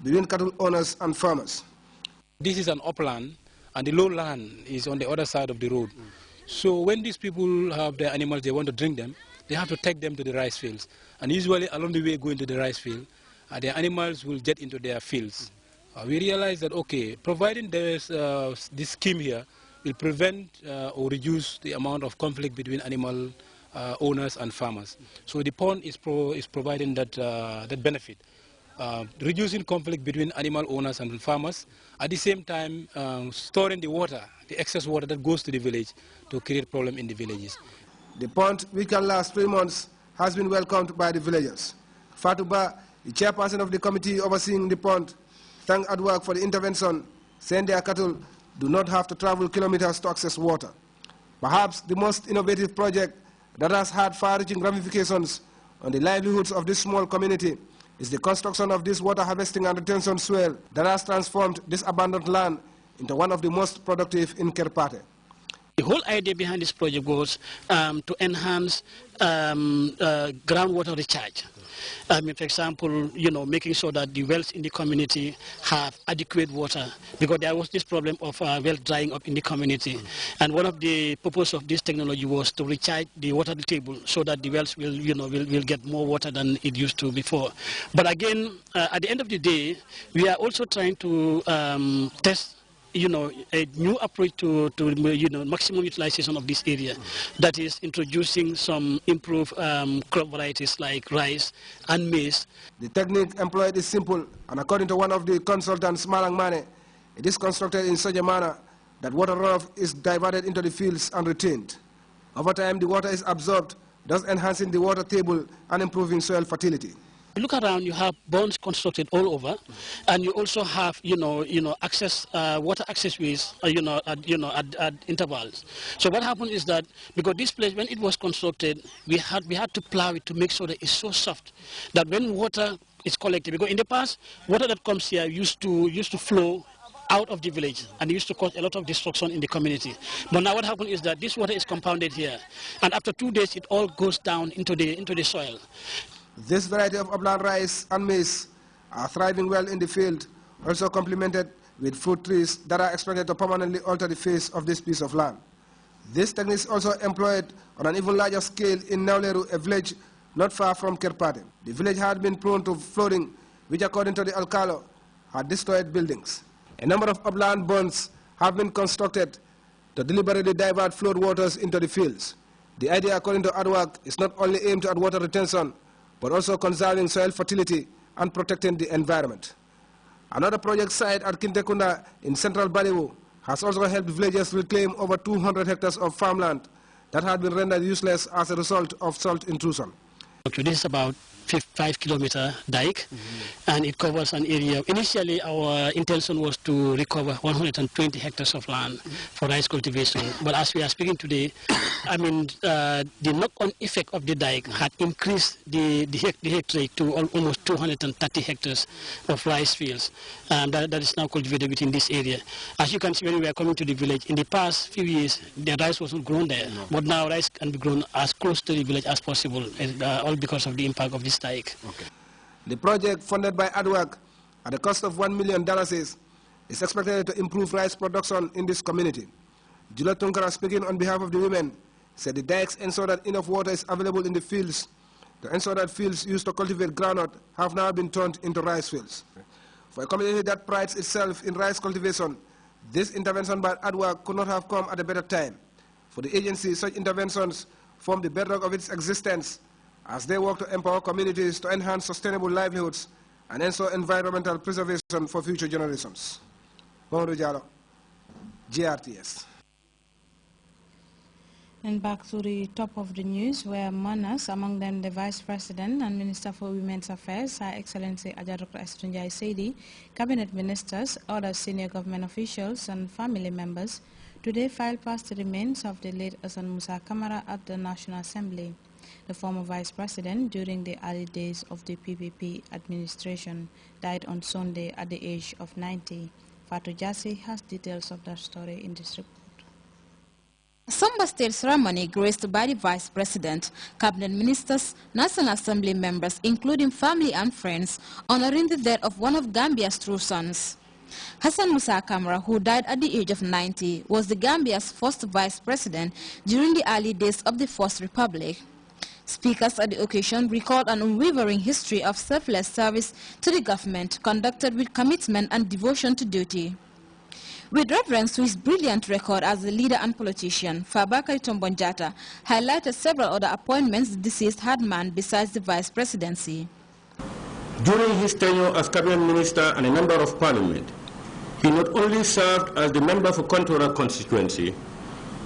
between cattle owners and farmers. This is an upland, and the lowland is on the other side of the road. So when these people have their animals, they want to drink them, they have to take them to the rice fields. And usually along the way going to the rice field, their animals will get into their fields. We realize that, okay, providing there's this scheme here will prevent or reduce the amount of conflict between animal owners and farmers. So the pond is providing that benefit. Reducing conflict between animal owners and farmers, at the same time storing the water, the excess water that goes to the village to create problem in the villages. The pond, which can last 3 months, has been welcomed by the villagers. Fatuba, the chairperson of the committee overseeing the pond, thanked ADWAC for the intervention, saying their cattle do not have to travel kilometers to access water. Perhaps the most innovative project that has had far-reaching ramifications on the livelihoods of this small community is the construction of this water harvesting and retention swale that has transformed this abandoned land into one of the most productive in Kerpate. The whole idea behind this project was to enhance groundwater recharge. For example, making sure that the wells in the community have adequate water, because there was this problem of well drying up in the community. And one of the purpose of this technology was to recharge the water table so that the wells will get more water than it used to before. But again, at the end of the day, we are also trying to test a new approach to maximum utilization of this area. That is introducing some improved crop varieties like rice and maize. The technique employed is simple, and according to one of the consultants, Malang Mane, it is constructed in such a manner that water runoff is diverted into the fields and retained. Over time, the water is absorbed, thus enhancing the water table and improving soil fertility. Look around, you have ponds constructed all over, and you also have, access, water access ways, at intervals. So what happened is that, because this place, when it was constructed, we had to plow it to make sure that it's so soft that when water is collected, because in the past, water that comes here used to flow out of the village, and it used to cause a lot of destruction in the community. But now what happened is that this water is compounded here, and after 2 days, it all goes down into the soil. This variety of upland rice and maize are thriving well in the field, also complemented with fruit trees that are expected to permanently alter the face of this piece of land. This technique is also employed on an even larger scale in Nauleru, a village not far from Kerpate. The village had been prone to flooding, which according to the Alcalo, had destroyed buildings. A number of upland bunds have been constructed to deliberately divert flood waters into the fields. The idea, according to ADWAC, is not only aimed at water retention, but also conserving soil fertility and protecting the environment. Another project site at Kintekunda in central Baliwu has also helped villagers reclaim over 200 hectares of farmland that had been rendered useless as a result of salt intrusion. This is about 5-kilometer dike, and it covers an area. Initially, our intention was to recover 120 hectares of land for rice cultivation. But as we are speaking today, the knock-on effect of the dike had increased the hectare to almost 230 hectares of rice fields that is now cultivated within this area. As you can see, when we are coming to the village, in the past few years, the rice wasn't grown there. No. But now rice can be grown as close to the village as possible, all because of the impact of this dike. Okay. The project, funded by ADWAC at a cost of $1 million, is expected to improve rice production in this community. Jula Tunkara, speaking on behalf of the women, said the dikes ensure that enough water is available in the fields to ensure that fields used to cultivate groundnut have now been turned into rice fields. For a community that prides itself in rice cultivation, this intervention by ADWAC could not have come at a better time. For the agency, such interventions form the bedrock of its existence as they work to empower communities to enhance sustainable livelihoods and ensure environmental preservation for future generations. Mamadou Diallo, GRTS. And back to the top of the news, where monarchs, among them the Vice President and Minister for Women's Affairs, Her Excellency Adja Dr. Estunjai Seidi, Cabinet Ministers, other senior government officials and family members, today filed past the remains of the late Hassan Musa Kamara at the National Assembly. The former Vice President, during the early days of the PPP administration, died on Sunday at the age of 90. Fatou Jassi has details of that story in this report. A somber state ceremony graced by the Vice President, Cabinet Ministers, National Assembly members, including family and friends, honoring the death of one of Gambia's true sons. Hassan Musa Camara, who died at the age of 90, was the Gambia's first Vice President during the early days of the First Republic. Speakers at the occasion recalled an unwavering history of selfless service to the government, conducted with commitment and devotion to duty. With reference to his brilliant record as a leader and politician, Fabakary Tombong Jatta highlighted several other appointments the deceased had manned besides the vice presidency. During his tenure as cabinet minister and a member of parliament, he not only served as the member for Kontora constituency,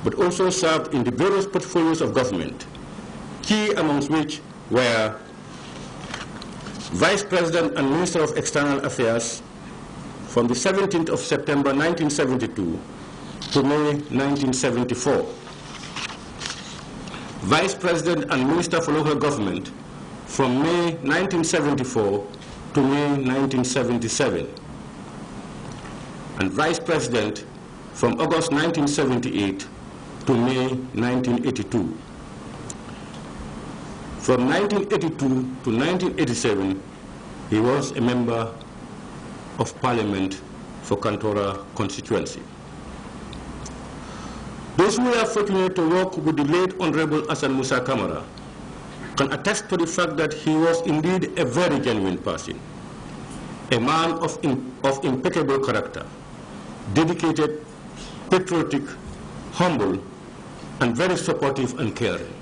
but also served in the various portfolios of government, key amongst which were Vice President and Minister of External Affairs from the 17th of September 1972 to May 1974. Vice President and Minister for Local Government from May 1974 to May 1977. And Vice President from August 1978 to May 1982. From 1982 to 1987, he was a member of Parliament for Kantora constituency. Those who are fortunate to work with the late Honorable Hassan Musa Camara can attest to the fact that he was indeed a very genuine person, a man of impeccable character, dedicated, patriotic, humble, and very supportive and caring.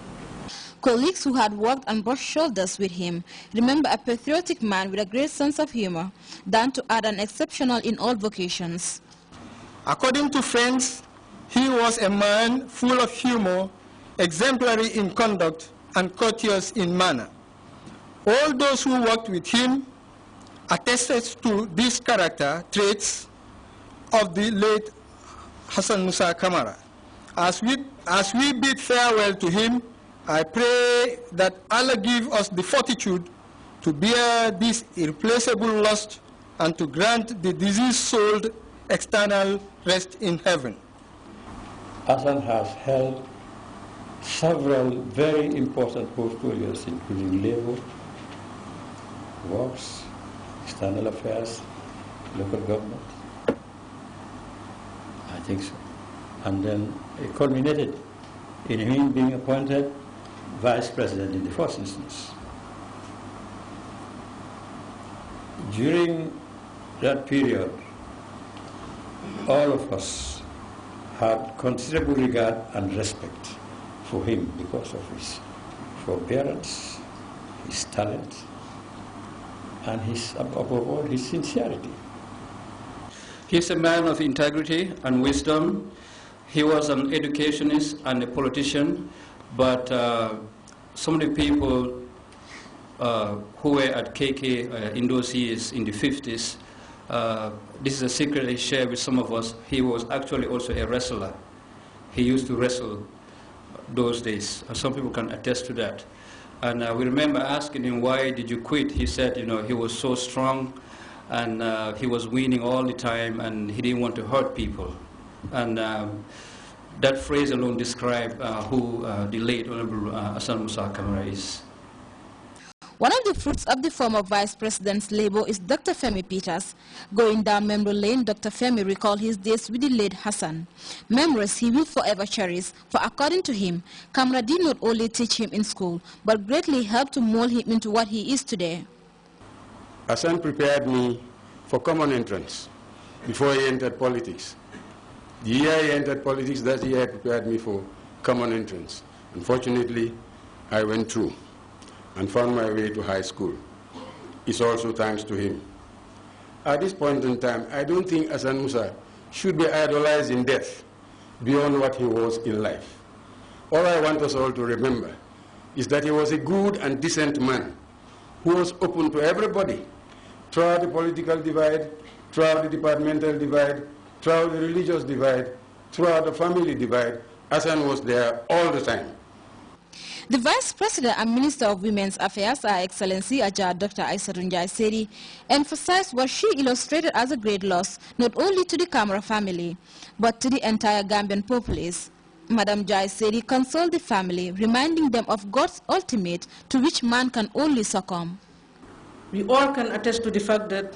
Colleagues who had worked and brushed shoulders with him remember a patriotic man with a great sense of humor, down to add an exceptional in all vocations. According to friends, he was a man full of humor, exemplary in conduct, and courteous in manner. All those who worked with him attested to these character traits of the late Hassan Musa Camara. As we bid farewell to him, I pray that Allah give us the fortitude to bear this irreplaceable loss and to grant the diseased-souled external rest in heaven. Hassan has held several very important portfolios, including labor, works, external affairs, local government. I think so. And then it culminated in him being appointed Vice President in the first instance. During that period, all of us had considerable regard and respect for him because of his forbearance, his talent, and above all, his sincerity. He's a man of integrity and wisdom. He was an educationist and a politician, but some of the people who were at KK in those years, in the 50s, this is a secret I share with some of us. He was actually also a wrestler. He used to wrestle those days. Some people can attest to that. And we remember asking him, why did you quit? He said, you know, he was so strong and he was winning all the time and he didn't want to hurt people. And that phrase alone describes who the late Honorable Hassan Musa Camara is. One of the fruits of the former Vice President's labor is Dr. Femi Peters. Going down memory lane, Dr. Femi recalled his days with the late Hassan. Memories he will forever cherish, for according to him, Camara did not only teach him in school, but greatly helped to mold him into what he is today. Hassan prepared me for common entrance before he entered politics. The year he entered politics, that year he prepared me for common entrance. Unfortunately, I went through and found my way to high school. It's also thanks to him. At this point in time, I don't think Hassan Musa should be idolized in death beyond what he was in life. All I want us all to remember is that he was a good and decent man who was open to everybody, throughout the political divide, throughout the departmental divide, throughout the religious divide, throughout the family divide. Hassan was there all the time. The Vice President and Minister of Women's Affairs, Her Excellency Dr. Aissatou Njie Sedi, emphasized what she illustrated as a great loss, not only to the Camara family, but to the entire Gambian populace. Madam Jai said he consoled the family, reminding them of God's ultimate to which man can only succumb. We all can attest to the fact that